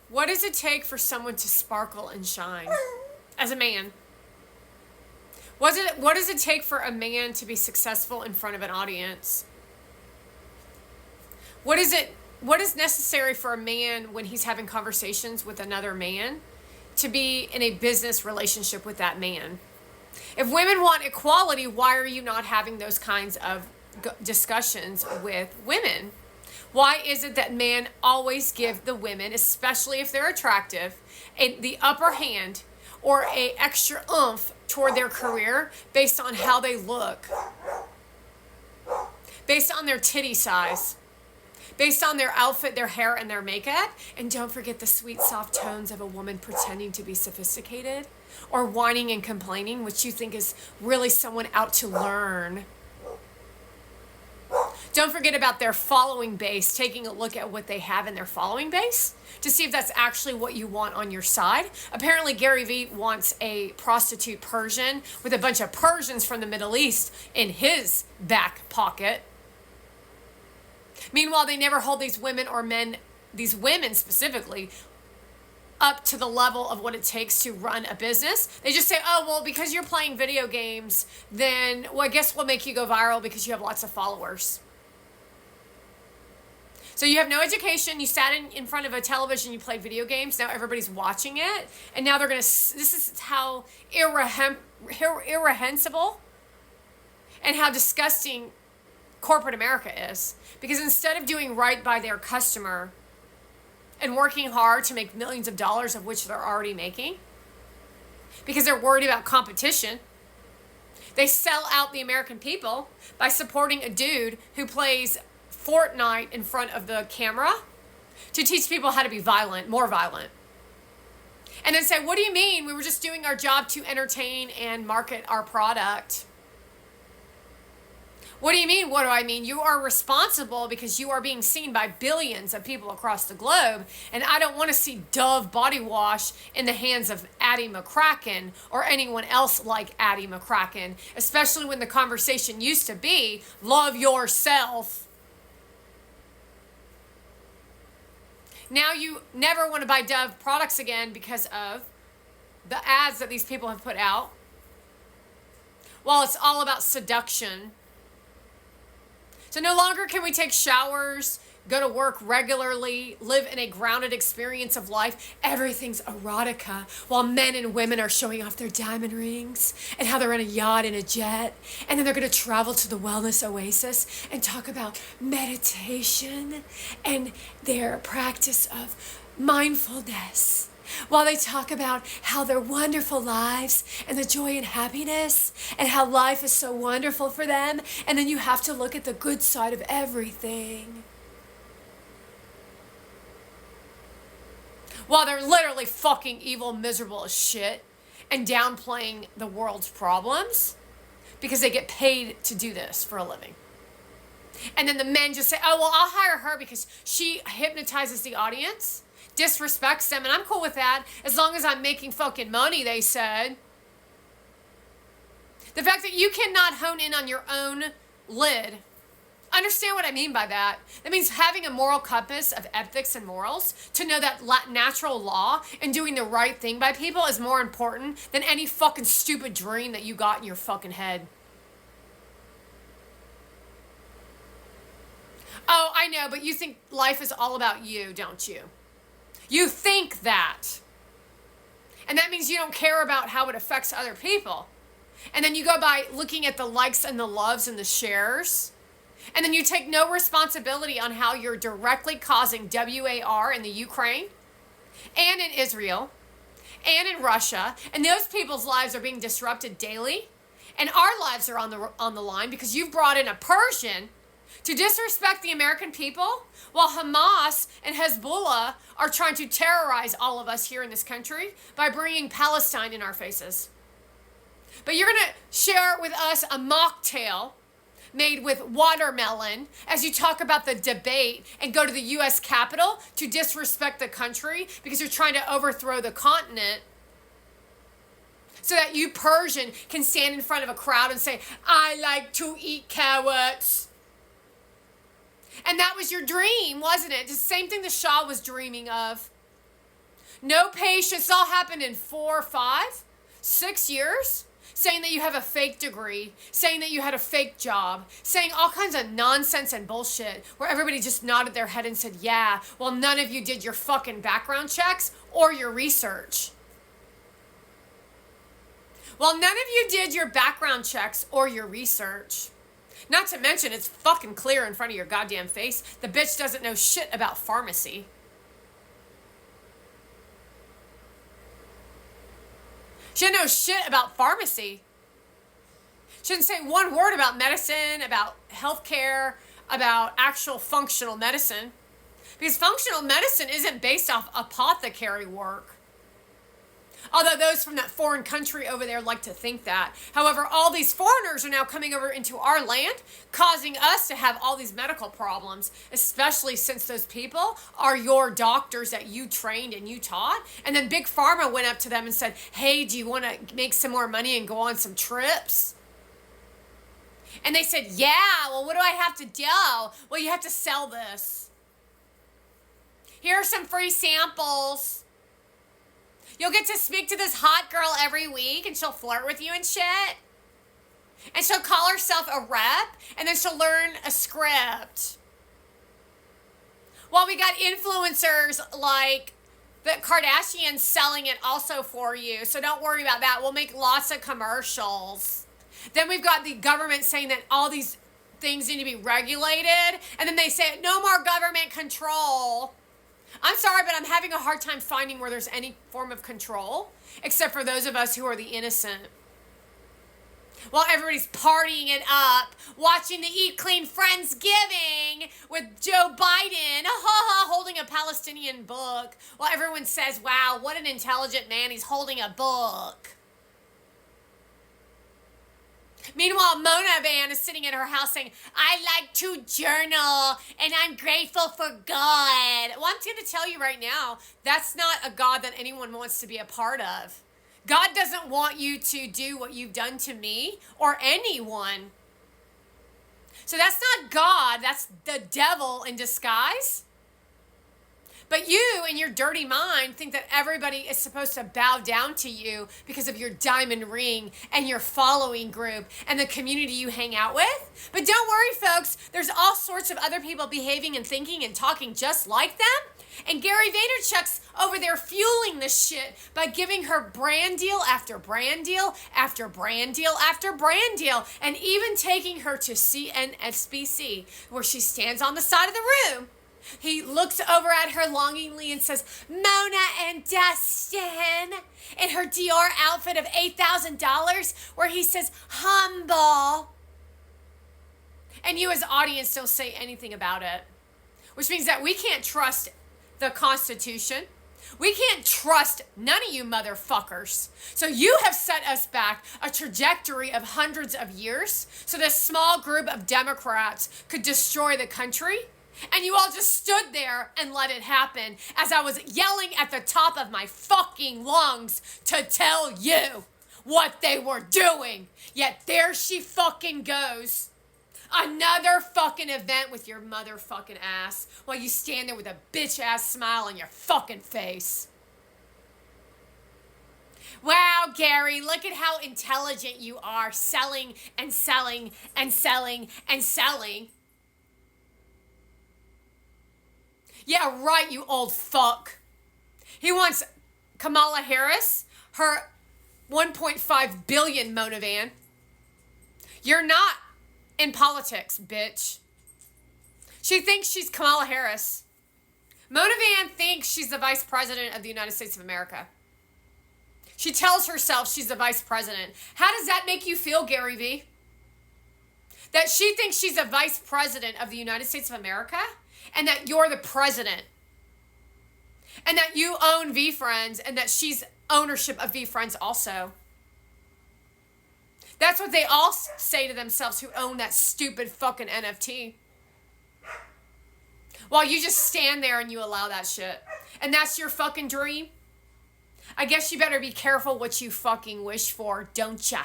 What does it take for someone to sparkle and shine as a man? What does it take for a man to be successful in front of an audience? What is necessary for a man when he's having conversations with another man to be in a business relationship with that man? If women want equality, why are you not having those kinds of discussions with women? Why is it that men always give the women, especially if they're attractive, the upper hand or a extra oomph toward their career based on how they look, based on their titty size, based on their outfit, their hair, and their makeup? And don't forget the sweet, soft tones of a woman pretending to be sophisticated or whining and complaining, which you think is really someone out to learn. Don't forget about their following base, taking a look at what they have in their following base to see if that's actually what you want on your side. Apparently, Gary Vee wants a prostitute Persian with a bunch of Persians from the Middle East in his back pocket. Meanwhile, they never hold these women or men, these women specifically, up to the level of what it takes to run a business. They just say, oh, well, because you're playing video games, then, well, I guess we'll make you go viral because you have lots of followers. So you have no education, you sat in front of a television, you played video games, now everybody's watching it, and now they're going to, this is how irrehensible and how disgusting corporate America is. Because instead of doing right by their customer and working hard to make millions of dollars, of which they're already making, because they're worried about competition, they sell out the American people by supporting a dude who plays Fortnite in front of the camera to teach people how to be violent, more violent. And then say, what do you mean? We were just doing our job to entertain and market our product. What do you mean? What do I mean? You are responsible because you are being seen by billions of people across the globe. And I don't want to see Dove body wash in the hands of Addie McCracken or anyone else like Addie McCracken, especially when the conversation used to be, love yourself. Now you never want to buy Dove products again because of the ads that these people have put out. Well, it's all about seduction. So no longer can we take showers, go to work regularly, live in a grounded experience of life. Everything's erotica while men and women are showing off their diamond rings and how they're in a yacht and a jet. And then they're going to travel to the wellness oasis and talk about meditation and their practice of mindfulness. While they talk about how their wonderful lives and the joy and happiness and how life is so wonderful for them. And then you have to look at the good side of everything. While they're literally fucking evil, miserable as shit and downplaying the world's problems because they get paid to do this for a living. And then the men just say, oh, well, I'll hire her because she hypnotizes the audience, disrespects them, and I'm cool with that as long as I'm making fucking money, they said. The fact that you cannot hone in on your own lid. Understand what I mean by that? That means having a moral compass of ethics and morals to know that natural law and doing the right thing by people is more important than any fucking stupid dream that you got in your fucking head. Oh, I know, but you think life is all about you, don't you? You think that. And that means you don't care about how it affects other people. And then you go by looking at the likes and the loves and the shares. And then you take no responsibility on how you're directly causing WAR in the Ukraine and in Israel and in Russia. And those people's lives are being disrupted daily. And our lives are on the line because you've brought in a Persian to disrespect the American people while Hamas and Hezbollah are trying to terrorize all of us here in this country by bringing Palestine in our faces. But you're going to share with us a mocktail made with watermelon as you talk about the debate and go to the U.S. Capitol to disrespect the country because you're trying to overthrow the continent so that you Persian can stand in front of a crowd and say, I like to eat carrots. And that was your dream, wasn't it? The same thing the Shah was dreaming of. No patience. All happened in 4, 5, 6 years. Saying that you have a fake degree, saying that you had a fake job, saying all kinds of nonsense and bullshit where everybody just nodded their head and said, yeah, well, none of you did your fucking background checks or your research. Well, none of you did your background checks or your research. Not to mention, it's fucking clear in front of your goddamn face. The bitch doesn't know shit about pharmacy. She didn't know shit about pharmacy. She didn't say one word about medicine, about healthcare, about actual functional medicine. Because functional medicine isn't based off apothecary work. Although those from that foreign country over there like to think that. However, all these foreigners are now coming over into our land, causing us to have all these medical problems, especially since those people are your doctors that you trained and you taught. And then Big Pharma went up to them and said, hey, do you want to make some more money and go on some trips? And they said, yeah, well, what do I have to do? Well, you have to sell this. Here are some free samples. You'll get to speak to this hot girl every week and she'll flirt with you and shit. And she'll call herself a rep and then she'll learn a script. Well, we got influencers like the Kardashians selling it also for you. So don't worry about that. We'll make lots of commercials. Then we've got the government saying that all these things need to be regulated. And then they say no more government control. I'm sorry, but I'm having a hard time finding where there's any form of control, except for those of us who are the innocent. While everybody's partying it up, watching the Eat Clean Friendsgiving with Joe Biden, holding a Palestinian book, while everyone says, wow, what an intelligent man, he's holding a book. Meanwhile, Mona Van is sitting in her house saying, I like to journal and I'm grateful for God. Well, I'm going to tell you right now, that's not a God that anyone wants to be a part of. God doesn't want you to do what you've done to me or anyone. So that's not God, that's the devil in disguise. But you, in your dirty mind, think that everybody is supposed to bow down to you because of your diamond ring and your following group and the community you hang out with. But don't worry, folks. There's all sorts of other people behaving and thinking and talking just like them. And Gary Vaynerchuk's over there fueling this shit by giving her brand deal after brand deal after brand deal after brand deal. And even taking her to CNSBC, where she stands on the side of the room. He looks over at her longingly and says, Mona and Dustin, in her Dior outfit of $8,000, where he says, humble. And you as audience don't say anything about it, which means that we can't trust the Constitution. We can't trust none of you motherfuckers. So you have set us back a trajectory of hundreds of years so this small group of Democrats could destroy the country. And you all just stood there and let it happen as I was yelling at the top of my fucking lungs to tell you what they were doing. Yet there she fucking goes. Another fucking event with your motherfucking ass while you stand there with a bitch ass smile on your fucking face. Wow, Gary, look at how intelligent you are, selling and selling and selling and selling. Yeah, right, you old fuck. He wants Kamala Harris, her 1.5 billion Mona Van. You're not in politics, bitch. She thinks she's Kamala Harris. Mona Van thinks she's the vice president of the United States of America. She tells herself she's the vice president. How does that make you feel, Gary V? That she thinks she's the vice president of the United States of America? And that you're the president. And that you own VeeFriends and that she's ownership of VeeFriends also. That's what they all say to themselves who own that stupid fucking NFT. While you just stand there and you allow that shit. And that's your fucking dream? I guess you better be careful what you fucking wish for, don't ya?